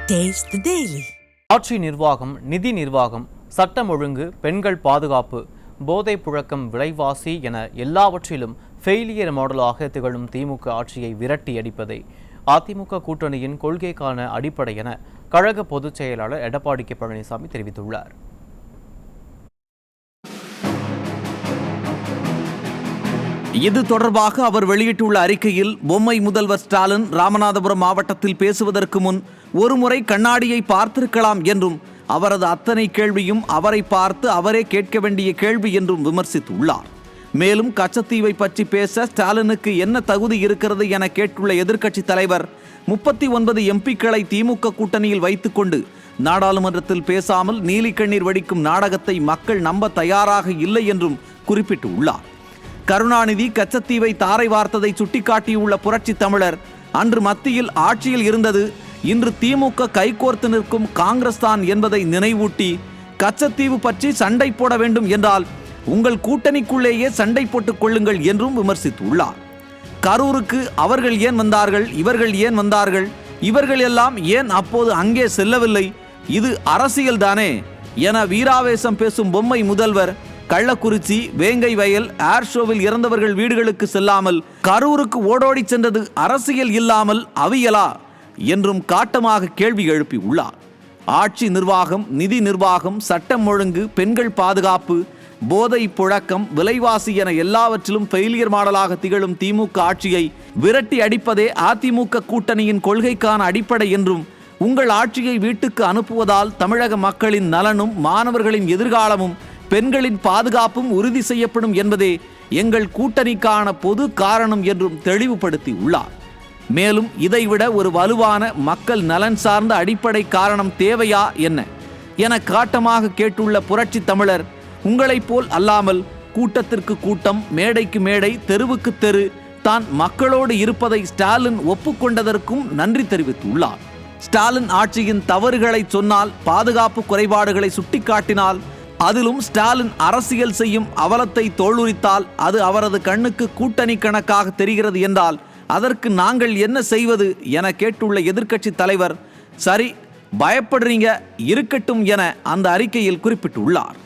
Taste the Daily. ஆட்சி நிர்வாகம், நிதி நிர்வாகம், சட்டம் ஒழுங்கு, பெண்கள் பாதுகாப்பு, போதை புழக்கம், விலைவாசி என எல்லாவற்றிலும் ஃபெயிலியர் மாடலாக திகழும் திமுக ஆட்சியை விரட்டி அடிப்பதே அதிமுக கூட்டணியின் கொள்கைக்கான அடிப்படை என கழக பொதுச் செயலாளர் எடப்பாடி கே பழனிசாமி தெரிவித்துள்ளார். இது தொடர்பாக அவர் வெளியிட்டுள்ள அறிக்கையில், பொம்மை முதல்வர் ஸ்டாலின் ராமநாதபுரம் மாவட்டத்தில் பேசுவதற்கு முன் ஒருமுறை கண்ணாடியை பார்த்திருக்கலாம் என்றும், அவரது அத்தனை கேள்வியும் அவரை பார்த்து அவரே கேட்க வேண்டிய கேள்வி என்றும் விமர்சித்துள்ளார். மேலும் கச்சத்தீவை பற்றி பேச ஸ்டாலினுக்கு என்ன தகுதி இருக்கிறது என கேட்டுள்ள எதிர்க்கட்சி தலைவர், 39 எம்பிக்களை திமுக கூட்டணியில் வைத்துக்கொண்டு நாடாளுமன்றத்தில் பேசாமல் நீலி கண்ணீர் வடிக்கும் நாடகத்தை மக்கள் நம்ப தயாராக இல்லை என்றும் குறிப்பிட்டுள்ளார். கருணாநிதி கச்சத்தீவை தாரை வார்த்ததை சுட்டிக்காட்டியுள்ள புரட்சி தமிழர், அன்று மத்தியில் ஆட்சியில் இருந்தது இன்று திமுக கைகோர்த்து நிற்கும் காங்கிரஸ் தான் என்பதை நினைவூட்டி, கச்சத்தீவு பற்றி சண்டை போட வேண்டும் என்றால் உங்கள் கூட்டணிக்குள்ளேயே சண்டை போட்டுக் கொள்ளுங்கள் என்றும் விமர்சித்துள்ளார். கரூருக்கு அவர்கள் ஏன் வந்தார்கள், இவர்கள் ஏன் வந்தார்கள், இவர்கள் எல்லாம் ஏன் அப்போது அங்கே செல்லவில்லை, இது அரசியல் தானே என வீராவேசம் பேசும் பொம்மை முதல்வர், கள்ளக்குறிச்சி, வேங்கை வயல் ஏர் ஷோவில் இறந்தவர்கள் வீடுகளுக்கு செல்லாமல் கரூருக்கு ஓடோடி சென்றது அரசியல் இல்லாமல் அவியலா என்றும் காட்டமாக கேள்வி எழுப்பி உள்ளார். ஆட்சி நிர்வாகம், நிதி நிர்வாகம், சட்டம் ஒழுங்கு, பெண்கள் பாதுகாப்பு, போதை புழக்கம், விலைவாசி என எல்லாவற்றிலும் ஃபெயிலியர் மாடலாக திகழும் திமுக ஆட்சியை விரட்டி அடிப்பதே அதிமுக கூட்டணியின் கொள்கைக்கான அடிப்படை என்றும், உங்கள் ஆட்சியை வீட்டுக்கு அனுப்புவதால் தமிழக மக்களின் நலனும் மாணவர்களின் எதிர்காலமும் பெண்களின் பாதுகாப்பும் உறுதி செய்யப்படும் என்பதே எங்கள் கூட்டணிக்கான பொது காரணம் என்றும் தெளிவுபடுத்தி உள்ளார். மேலும் இதைவிட ஒரு வலுவான மக்கள் நலன் சார்ந்த அடிப்படை காரணம் தேவையா என்ன என காட்டமாக கேட்டுள்ள புரட்சி தமிழர், உங்களைப் போல் அல்லாமல் கூட்டத்திற்கு கூட்டம், மேடைக்கு மேடை, தெருவுக்கு தெரு தான் மக்களோடு இருப்பதை ஸ்டாலின் ஒப்புக்கொண்டதற்கும் நன்றி தெரிவித்துள்ளார். ஸ்டாலின் ஆட்சியின் தவறுகளை சொன்னால், பாதுகாப்பு குறைபாடுகளை சுட்டிக்காட்டினால், அதிலும் ஸ்டாலின் அரசியல் செய்யும் அவலத்தை தோளுரித்தால் அது அவரது கண்ணுக்கு கூட்டணி கணக்காக தெரிகிறது என்றால் அதற்கு நாங்கள் என்ன செய்வது என கேட்டுள்ள எதிர்க்கட்சி தலைவர், சரி பயப்படுறீங்க இருக்கட்டும் என அந்த அறிக்கையில் குறிப்பிட்டுள்ளார்.